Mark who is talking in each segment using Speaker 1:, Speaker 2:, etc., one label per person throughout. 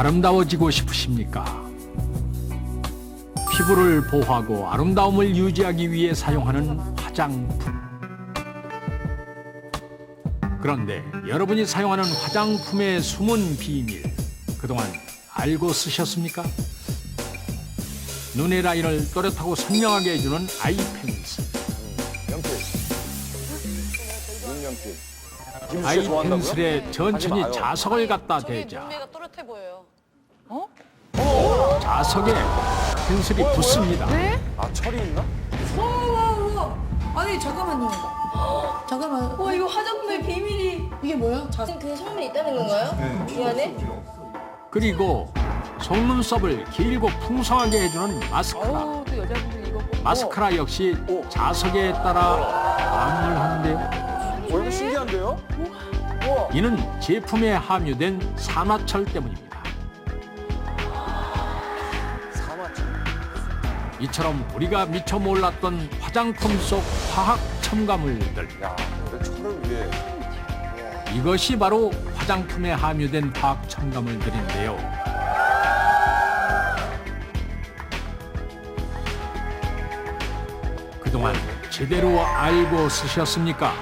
Speaker 1: 아름다워지고 싶으십니까? 피부를 보호하고 아름다움을 유지하기 위해 사용하는 화장품. 그런데 여러분이 사용하는 화장품의 숨은 비밀, 그동안 알고 쓰셨습니까? 눈의 라인을 또렷하고 선명하게 해주는 아이펜슬.
Speaker 2: 연필. 눈연필.
Speaker 1: 아이펜슬에 천천히 자석을 갖다 대자
Speaker 3: 눈매가 또렷해 보여요.
Speaker 1: 자석에 펜슬이 붙습니다.
Speaker 2: 아, 철이 있나?
Speaker 4: 아니 잠깐만요. 잠깐만.
Speaker 3: 와 이거 화장품의 비밀이
Speaker 4: 이게 뭐야?
Speaker 3: 그 성분이 있다는 건가요? 이 안에?
Speaker 1: 그리고 속눈썹을 길고 풍성하게 해주는 마스카라.
Speaker 3: 또 여자분들 이거 꼭.
Speaker 1: 마스카라 역시 자석에 따라 방울하는데요.
Speaker 2: 이거 신기한데요? 우와.
Speaker 1: 이는 제품에 함유된 산화철 때문입니다.
Speaker 2: 사마천.
Speaker 1: 이처럼 우리가 미처 몰랐던 화장품 속 화학 첨가물들.
Speaker 2: 야, 근데 철을 위해.
Speaker 1: 이것이 바로 화장품에 함유된 화학 첨가물들인데요. 그동안 제대로 알고 쓰셨습니까?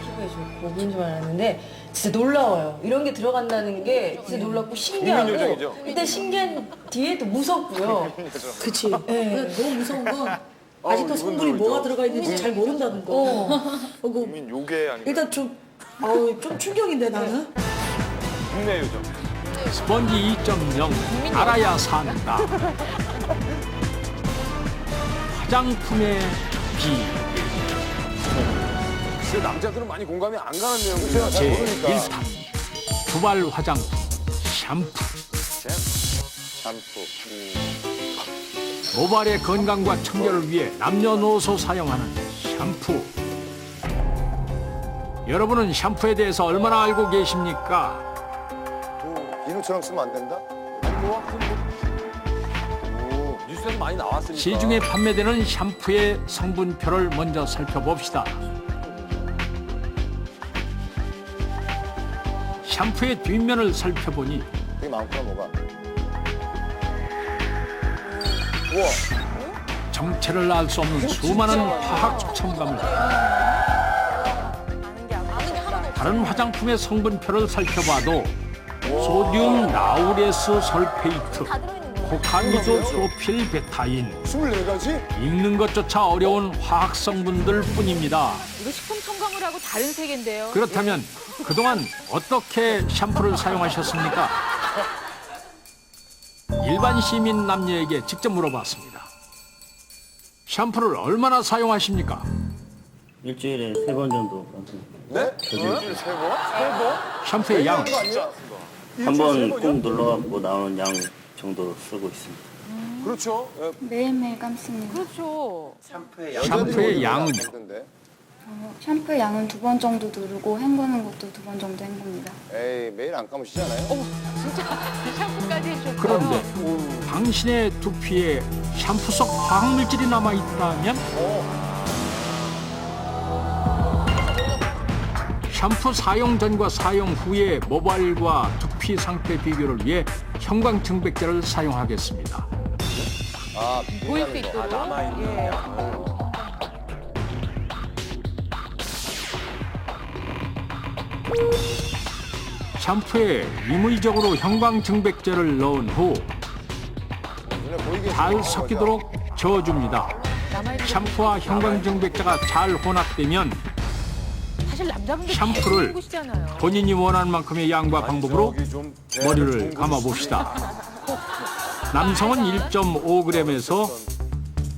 Speaker 5: 피부에 좋고 좋은 줄 알았는데 진짜 놀라워요. 이런 게 들어간다는 게 진짜 놀랍고 신기하고
Speaker 2: 요정이죠?
Speaker 5: 일단 신기한 뒤에 또 무섭고요.
Speaker 4: 그치.
Speaker 5: 네.
Speaker 4: 근데 너무 무서운 건 아직도
Speaker 2: 이건
Speaker 4: 성분이
Speaker 2: 모르죠.
Speaker 4: 뭐가 들어가 있는지 잘 모른다는 거.
Speaker 2: 국민 요괴 아닌가?
Speaker 4: 일단 좀 충격인데 나는.
Speaker 2: 국내 요정.
Speaker 1: 스펀지 2.0 알아야 산다. 화장품의 비밀
Speaker 2: 글쎄, 남자들은 많이 공감이 안 가는 내용이죠.
Speaker 1: 제1탄 두발 화장품 샴푸.
Speaker 2: 샴푸.
Speaker 1: 모발의 건강과 청결을 위해 남녀노소 사용하는 샴푸. 여러분은 샴푸에 대해서 얼마나 알고 계십니까?
Speaker 2: 비누처럼 쓰면 안 된다? 오, 뉴스에서 많이 나왔으니까.
Speaker 1: 시중에 판매되는 샴푸의 성분표를 먼저 살펴봅시다. 샴푸의 뒷면을 살펴보니
Speaker 2: 되게 많구나, 뭐가. 우와.
Speaker 1: 정체를 알 수 없는 수많은 화학 첨가물. 다른 화장품의 성분표를 살펴봐도 소듐 라우레스 설페이트, 코카미도 프로필 베타인,
Speaker 2: 24가지?
Speaker 1: 읽는 것조차 어려운 화학 성분들 뿐입니다.
Speaker 3: 이거 식품 첨가물하고 다른 세계인데요.
Speaker 1: 그렇다면 그동안 어떻게 샴푸를 사용하셨습니까? 일반 시민 남녀에게 직접 물어봤습니다. 샴푸를 얼마나 사용하십니까?
Speaker 6: 일주일에 3번 정도.
Speaker 2: 네? 일주일에 3번?
Speaker 1: 샴푸의 양
Speaker 6: 한 번 꼭 놀러가고 나오는 양 정도 쓰고 있습니다.
Speaker 2: 그렇죠. 예,
Speaker 7: 매일매일 감습니다.
Speaker 3: 그렇죠.
Speaker 1: 샴푸의 양은요?
Speaker 2: 있던데.
Speaker 7: 샴푸 양은 2번 정도 누르고 헹구는 것도 2번 정도 헹굽니다.
Speaker 2: 에이, 매일 안 감으시잖아요?
Speaker 3: 진짜 샴푸까지 해주셨어요.
Speaker 1: 그런데 당신의 두피에 샴푸 속 화학물질이 남아있다면? 샴푸 사용 전과 사용 후의 모발과 두피 상태 비교를 위해 형광증백제를 사용하겠습니다.
Speaker 2: 아,
Speaker 3: 보일 수 있도록.
Speaker 2: 남아있는
Speaker 3: 예.
Speaker 1: 샴푸에 임의적으로 형광증백제를 넣은 후
Speaker 2: 눈에 보이게
Speaker 1: 잘
Speaker 2: 해서
Speaker 1: 섞이도록 저어줍니다.
Speaker 3: 남아있는
Speaker 1: 샴푸와 형광증백제가 잘 혼합되면
Speaker 3: 사실 남자분들
Speaker 1: 샴푸를
Speaker 3: 계속 헹구시잖아요.
Speaker 1: 본인이 원하는 만큼의 양과 방법으로
Speaker 2: 저기 좀
Speaker 1: 머리를 감아봅시다. 남성은 1.5g에서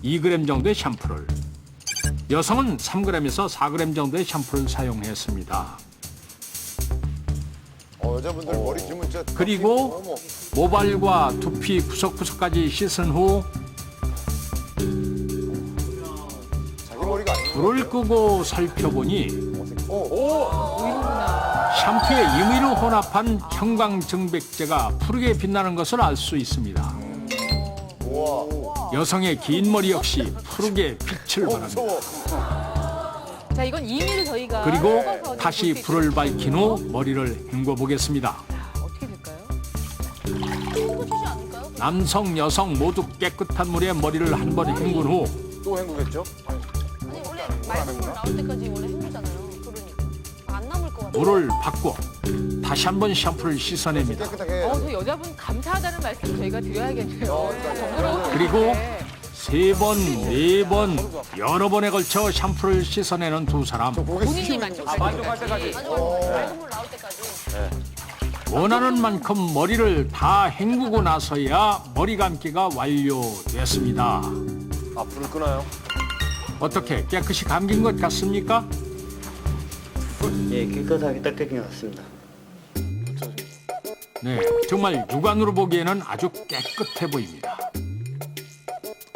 Speaker 1: 2g 정도의 샴푸를, 여성은 3g에서 4g 정도의 샴푸를 사용했습니다.
Speaker 2: 여자분들 머리 기면 진짜
Speaker 1: 그리고
Speaker 2: 어머.
Speaker 1: 모발과 두피 구석구석까지 씻은 후
Speaker 2: 자기 머리가 아니고
Speaker 1: 불을 끄고 살펴보니 샴푸에 임의로 혼합한 형광증백제가 푸르게 빛나는 것을 알 수 있습니다.
Speaker 2: 우와.
Speaker 1: 여성의 긴 머리 역시 푸르게 빛을 발합니다.
Speaker 2: 무서워.
Speaker 3: 자 이건 임의로 저희가
Speaker 1: 그리고
Speaker 3: 섞어서
Speaker 1: 다시
Speaker 3: 볼수
Speaker 1: 불을
Speaker 3: 있도록
Speaker 1: 밝힌 후 머리를 헹궈 보겠습니다.
Speaker 3: 어떻게
Speaker 1: 남성, 여성 모두 깨끗한 물에 머리를 한 번 헹군 후
Speaker 2: 또 헹구겠죠?
Speaker 8: 아니 원래 맑은 물 나올 때까지 원래 헹구잖아요. 그러니까 안 남을 것 같아요.
Speaker 1: 물을 바꿔 다시 한 번 샴푸를 씻어냅니다.
Speaker 2: 깨끗하게 해야지.
Speaker 3: 저 여자분 감사하다는 말씀 저희가 드려야겠네요. 정도로
Speaker 1: 그리고 3번, 4번 여러 번에 걸쳐 샴푸를 씻어내는 두 사람.
Speaker 2: 고개
Speaker 3: 본인이 만족할 때까지.
Speaker 8: 맑은 물 나올 때까지.
Speaker 1: 원하는 만큼 머리를 다 헹구고 나서야 머리 감기가 완료됐습니다.
Speaker 2: 아, 불을 끄나요?
Speaker 1: 어떻게 깨끗이 감긴 것 같습니까?
Speaker 6: 예, 깨끗하게 닦인 것 같습니다.
Speaker 1: 네, 정말 육안으로 보기에는 아주 깨끗해 보입니다.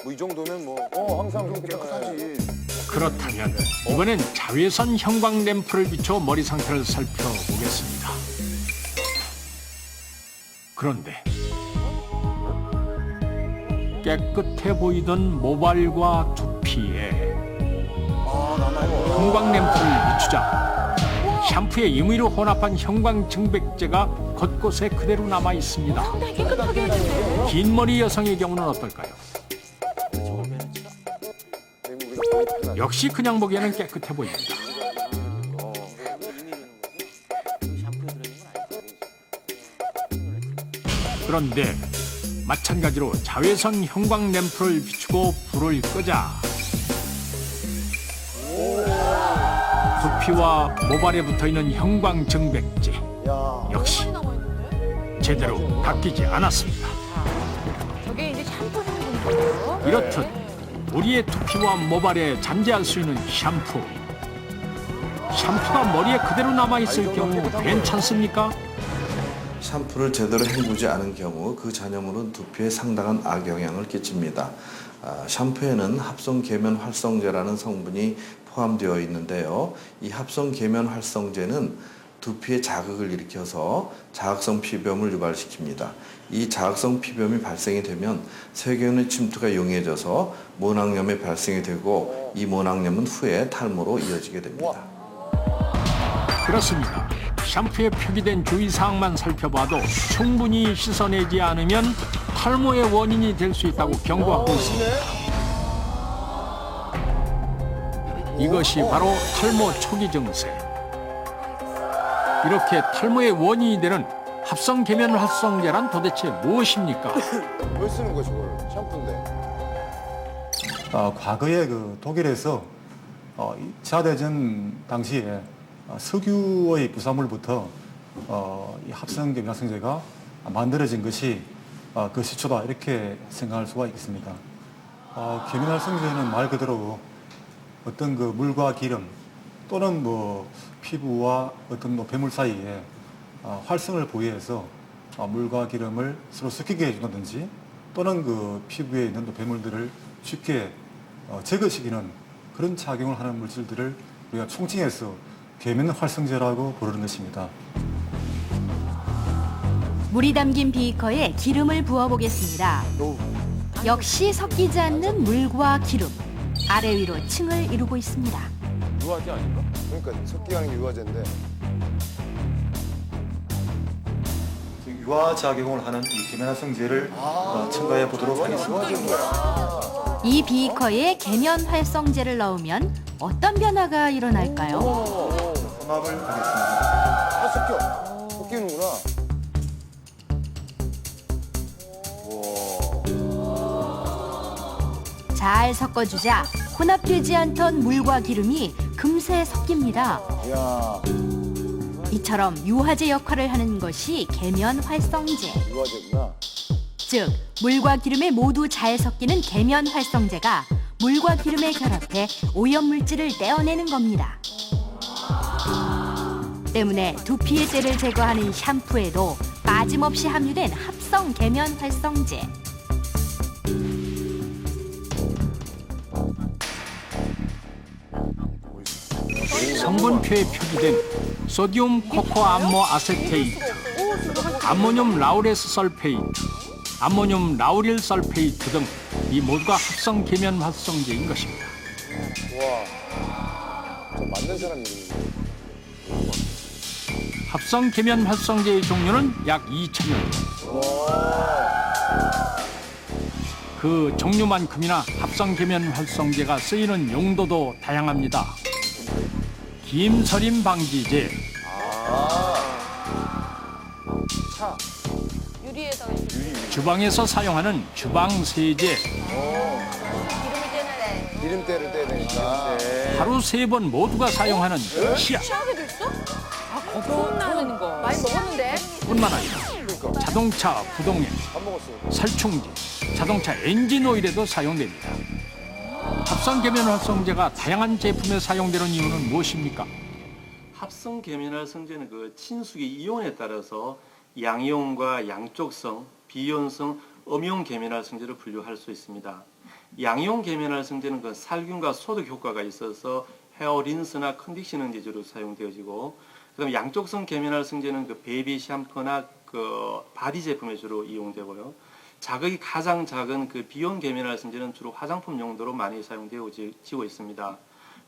Speaker 2: 뭐 이 정도면 항상 깨끗하지.
Speaker 1: 그렇다면 이번엔 자외선 형광 램프를 비춰 머리 상태를 살펴보겠습니다. 그런데 깨끗해 보이던 모발과 두피에 형광 램프를 비추자 샴푸에 임의로 혼합한 형광 증백제가 곳곳에 그대로 남아 있습니다.
Speaker 3: 상당히 깨끗하게 해주네요.
Speaker 1: 긴 머리 여성의 경우는 어떨까요? 역시 그냥 보기에는 깨끗해 보입니다. 그런데 마찬가지로 자외선 형광 램프를 비추고 불을 끄자 두피와 모발에 붙어있는 형광 증백제
Speaker 2: 야,
Speaker 1: 역시 제대로 닦이지 않았습니다.
Speaker 3: 저게 이제 샴푸 하는 거예요.
Speaker 1: 이렇듯 우리의 두피와 모발에 잠재할 수 있는 샴푸. 샴푸가 머리에 그대로 남아있을 경우 괜찮습니까?
Speaker 9: 샴푸를 제대로 헹구지 않은 경우 그 잔여물은 두피에 상당한 악영향을 끼칩니다. 샴푸에는 합성 계면 활성제라는 성분이 포함되어 있는데요. 이 합성 계면 활성제는 두피에 자극을 일으켜서 자극성 피부염을 유발시킵니다. 이 자극성 피부염이 발생이 되면 세균의 침투가 용이해져서 모낭염이 발생이 되고 이 모낭염은 후에 탈모로 이어지게 됩니다.
Speaker 1: 그렇습니다. 샴푸에 표기된 주의사항만 살펴봐도 충분히 씻어내지 않으면 탈모의 원인이 될 수 있다고 경고하고 있습니다. 이것이 바로 탈모 초기 증세. 이렇게 탈모의 원인이 되는 합성 계면 활성제란 도대체 무엇입니까?
Speaker 2: 왜 쓰는 거야, 저걸? 샴푸인데.
Speaker 10: 과거에 독일에서 2차 대전 당시에 석유의 부산물부터 이 합성 계면 활성제가 만들어진 것이 그 시초다 이렇게 생각할 수가 있습니다. 계면 활성제는 말 그대로 어떤 그 물과 기름 또는 피부와 어떤 배물 사이에 활성을 보유해서 물과 기름을 서로 섞이게 해준다든지 또는 그 피부에 있는 배물들을 쉽게 제거시키는 그런 작용을 하는 물질들을 우리가 총칭해서 계면 활성제라고 부르는 것입니다.
Speaker 11: 물이 담긴 비커에 기름을 부어보겠습니다. 역시 섞이지 않는 물과 기름. 아래 위로 층을 이루고 있습니다.
Speaker 2: 유화제 아닌가? 그러니까 섞이가는 게 유화제인데.
Speaker 10: 유화작용을 하는 이 계면 활성제를 첨가해 보도록 하겠습니다.
Speaker 11: 이 비커에 계면 활성제를 넣으면 어떤 변화가 일어날까요?
Speaker 10: 혼합을 하겠습니다.
Speaker 2: 아, 섞이는구나.
Speaker 11: 잘 섞어주자 혼합되지 않던 물과 기름이 금세 섞입니다.
Speaker 2: 이야,
Speaker 11: 이처럼 유화제 역할을 하는 것이 계면 활성제.
Speaker 2: 유화제구나.
Speaker 11: 즉, 물과 기름에 모두 잘 섞이는 계면 활성제가 물과 기름에 결합해 오염물질을 떼어내는 겁니다. 때문에 두피의 때를 제거하는 샴푸에도 빠짐없이 함유된 합성 계면 활성제.
Speaker 1: 성분표에 표기된 소디움 코코 암모 아세테이트, 암모늄 라우레스 설페이트, 암모늄 라우릴 설페이트 등 이 모두가 합성 계면 활성제인 것입니다.
Speaker 2: 우와. 저 만든 사람 이름이네.
Speaker 1: 합성 계면 활성제의 종류는 약 2,000여 개.
Speaker 2: 와.
Speaker 1: 그 종류만큼이나 합성 계면 활성제가 쓰이는 용도도 다양합니다. 김서림 방지제,
Speaker 8: 유리에다가
Speaker 1: 주방에서 사용하는 주방 세제,
Speaker 2: 기름때를 떼야 되니까.
Speaker 1: 하루 3번 모두가 사용하는 치약,
Speaker 8: 취하게도 있어?
Speaker 3: 거품 나는 거.
Speaker 8: 많이 먹었는데?
Speaker 1: 뿐만 아니라 자동차 부동액,
Speaker 2: 밥 먹었어.
Speaker 1: 살충제, 자동차 엔진 오일에도 사용됩니다. 합성 계면 활성제가 다양한 제품에 사용되는 이유는 무엇입니까?
Speaker 12: 합성 계면활성제는 그 친숙의 이온에 따라서 양이온과 양쪽성, 비이온성, 음이온 계면활성제를 분류할 수 있습니다. 양이온 계면활성제는 그 살균과 소독 효과가 있어서 헤어 린스나 컨디셔닝 제조로 사용되어지고, 그다음 양쪽성 계면활성제는 그 베이비 샴푸나 그 바디 제품에 주로 이용되고요. 자극이 가장 작은 그 비이온 계면활성제는 주로 화장품 용도로 많이 사용되어지고 있습니다.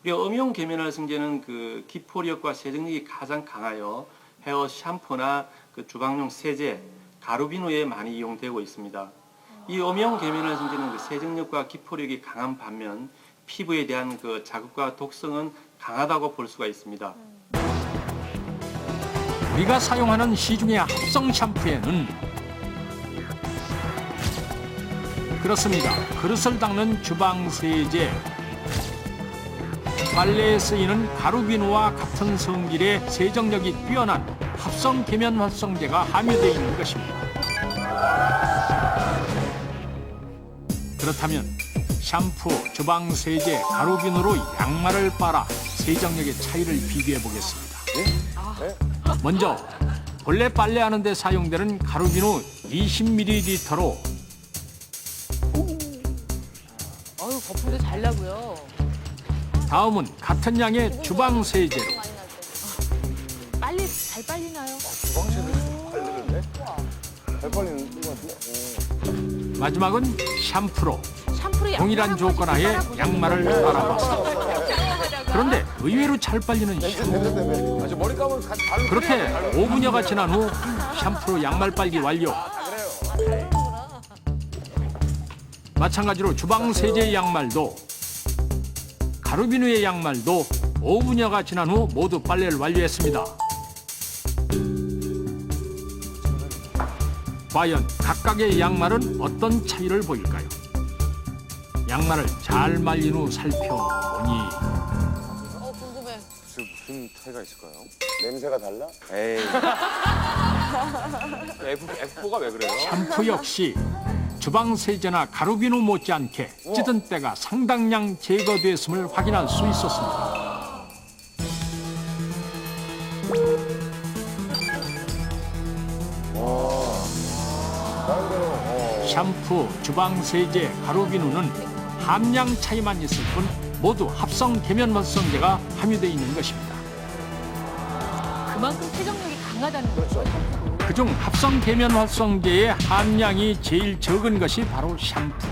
Speaker 12: 그리고 음이온 계면활성제는 그 기포력과 세정력이 가장 강하여 헤어 샴푸나 그 주방용 세제, 가루비누에 많이 이용되고 있습니다. 이 음이온 계면활성제는 그 세정력과 기포력이 강한 반면 피부에 대한 그 자극과 독성은 강하다고 볼 수가 있습니다.
Speaker 1: 우리가 사용하는 시중의 합성 샴푸에는 그렇습니다. 그릇을 닦는 주방 세제, 빨래에 쓰이는 가루비누와 같은 성질의 세정력이 뛰어난 합성 계면 활성제가 함유되어 있는 것입니다. 그렇다면 샴푸, 주방 세제, 가루비누로 양말을 빨아 세정력의 차이를 비교해 보겠습니다. 먼저 본래 빨래하는 데 사용되는 가루비누 20ml로
Speaker 3: 어유 거품도 잘 나고요.
Speaker 1: 다음은 같은 양의 주방 세제로,
Speaker 3: 빨리 잘 빨리나요?
Speaker 2: 잘 빨리는 것 같은데?
Speaker 1: 마지막은 샴푸로
Speaker 3: 샴푸를
Speaker 1: 동일한 조건 하에 양말을 빨아봤습니다. 그런데 의외로 잘 빨리는 샴푸.
Speaker 2: 저 머리 감으면 발로.
Speaker 1: 그렇게 5분여가 지난 후 샴푸로 양말 빨기 완료. 마찬가지로 주방 세제의 양말도 가루비누의 양말도 5분여가 지난 후 모두 빨래를 완료했습니다. 과연 각각의 양말은 어떤 차이를 보일까요? 양말을 잘 말린 후 살펴보니
Speaker 8: 궁금해.
Speaker 2: 무슨 차이가 있을까요? 냄새가 달라? 에이. F4가 왜 그래요?
Speaker 1: 샴푸 역시 주방 세제나 가루비누 못지않게 찌든 때가 상당량 제거됐음을 확인할 수 있었습니다. 샴푸, 주방 세제, 가루비누는 함량 차이만 있을 뿐 모두 합성 계면 활성제가 함유되어 있는 것입니다.
Speaker 3: 그만큼 세정력이 강하다는 거죠.
Speaker 1: 그중 합성 계면 활성제의 함량이 제일 적은 것이 바로 샴푸.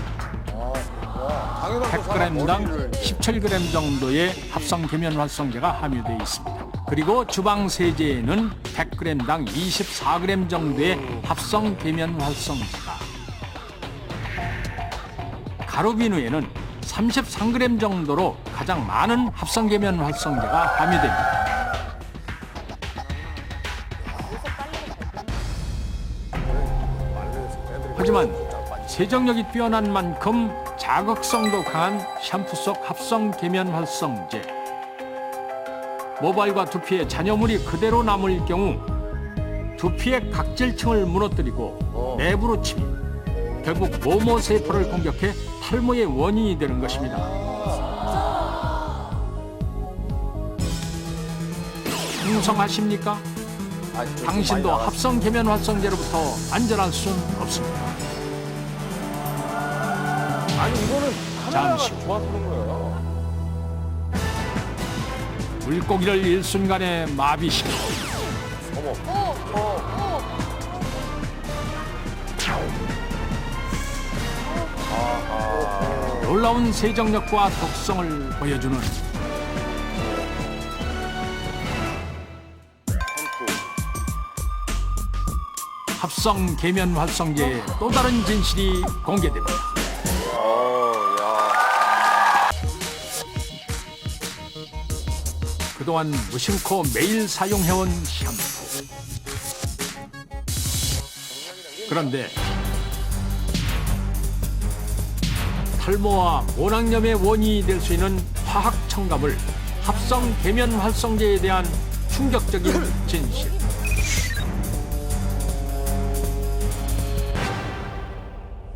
Speaker 1: 100g당 17g 정도의 합성 계면 활성제가 함유되어 있습니다. 그리고 주방 세제에는 100g당 24g 정도의 합성 계면 활성제가, 가루비누에는 33g 정도로 가장 많은 합성 계면 활성제가 함유됩니다. 하지만 세정력이 뛰어난 만큼 자극성도 강한 샴푸 속 합성 계면 활성제. 모발과 두피에 잔여물이 그대로 남을 경우 두피의 각질층을 무너뜨리고 내부로 침입, 결국 모모 세포를 공격해 탈모의 원인이 되는 것입니다. 충성하십니까? 당신도 합성 계면 활성제로부터 안전할 수는 없습니다.
Speaker 2: 아니 이거는
Speaker 1: 잠시 후
Speaker 2: 좋아서 그런 거예요.
Speaker 1: 물고기를 일순간에 마비시켜 놀라운 세정력과 독성을 보여주는 합성 계면 활성제의 또 다른 진실이 공개됩니다. 그동안 무심코 매일 사용해온 샴푸. 그런데 탈모와 모낭염의 원인이 될 수 있는 화학 첨가물 합성 계면 활성제에 대한 충격적인 진실.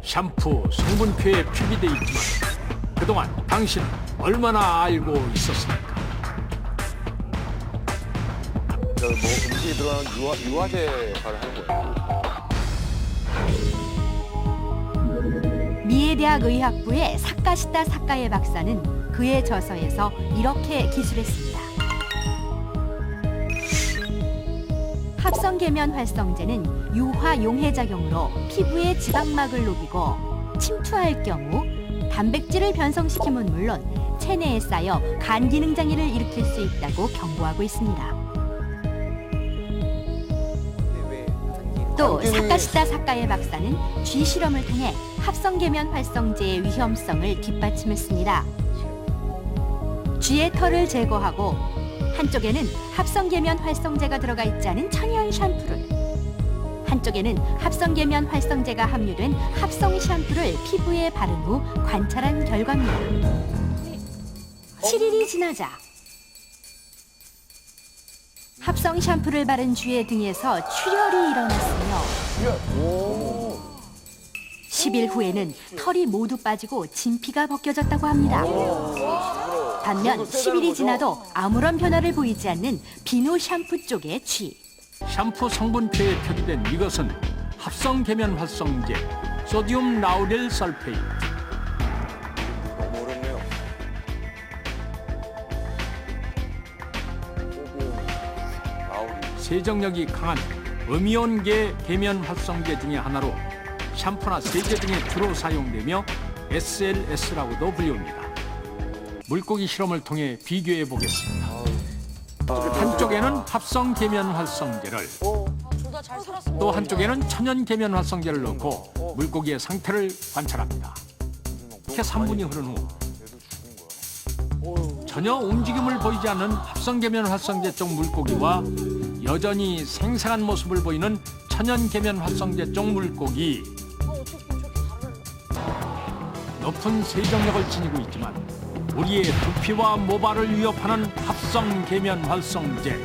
Speaker 1: 샴푸 성분표에 표기돼 있지만 그동안 당신은 얼마나 알고 있었습니까?
Speaker 2: 뭐 음식에 들어가는 유화제 역할을 하는 거예요.
Speaker 11: 미에대학 의학부의 사카시타 사카에 박사는 그의 저서에서 이렇게 기술했습니다. 합성 계면 활성제는 유화 용해 작용으로 피부의 지방막을 녹이고 침투할 경우 단백질을 변성시키면 물론 체내에 쌓여 간 기능 장애를 일으킬 수 있다고 경고하고 있습니다. 또 사카시타 사카의 박사는 쥐 실험을 통해 합성 계면 활성제의 위험성을 뒷받침했습니다. 쥐의 털을 제거하고 한쪽에는 합성 계면 활성제가 들어가 있지 않은 천연 샴푸를, 한쪽에는 합성 계면 활성제가 함유된 합성 샴푸를 피부에 바른 후 관찰한 결과입니다. 7일이 지나자 합성 샴푸를 바른 쥐의 등에서 출혈이 일어났으며 10일 후에는 털이 모두 빠지고 진피가 벗겨졌다고 합니다. 반면 10일이 지나도 아무런 변화를 보이지 않는 비누 샴푸 쪽의 쥐.
Speaker 1: 샴푸 성분표에 표기된 이것은 합성 계면 활성제 소디움 라우릴 설페이트.
Speaker 2: 너무 어렵네요.
Speaker 1: 세정력이 강한 음이온계 계면 활성제 중의 하나로 샴푸나 세제 등에 주로 사용되며 SLS라고도 불립니다. 물고기 실험을 통해 비교해 보겠습니다. 한쪽에는 합성 계면 활성제를,
Speaker 8: 둘 다 잘 살았습니다.
Speaker 1: 또 한쪽에는 천연 계면 활성제를 넣고 물고기의 상태를 관찰합니다. 이렇게 3분이 흐른 후 전혀 움직임을 보이지 않는 합성 계면 활성제 쪽 물고기와 여전히 생생한 모습을 보이는 천연 계면 활성제 쪽 물고기. 높은 세정력을 지니고 있지만 우리의 두피와 모발을 위협하는 합성 계면 활성제.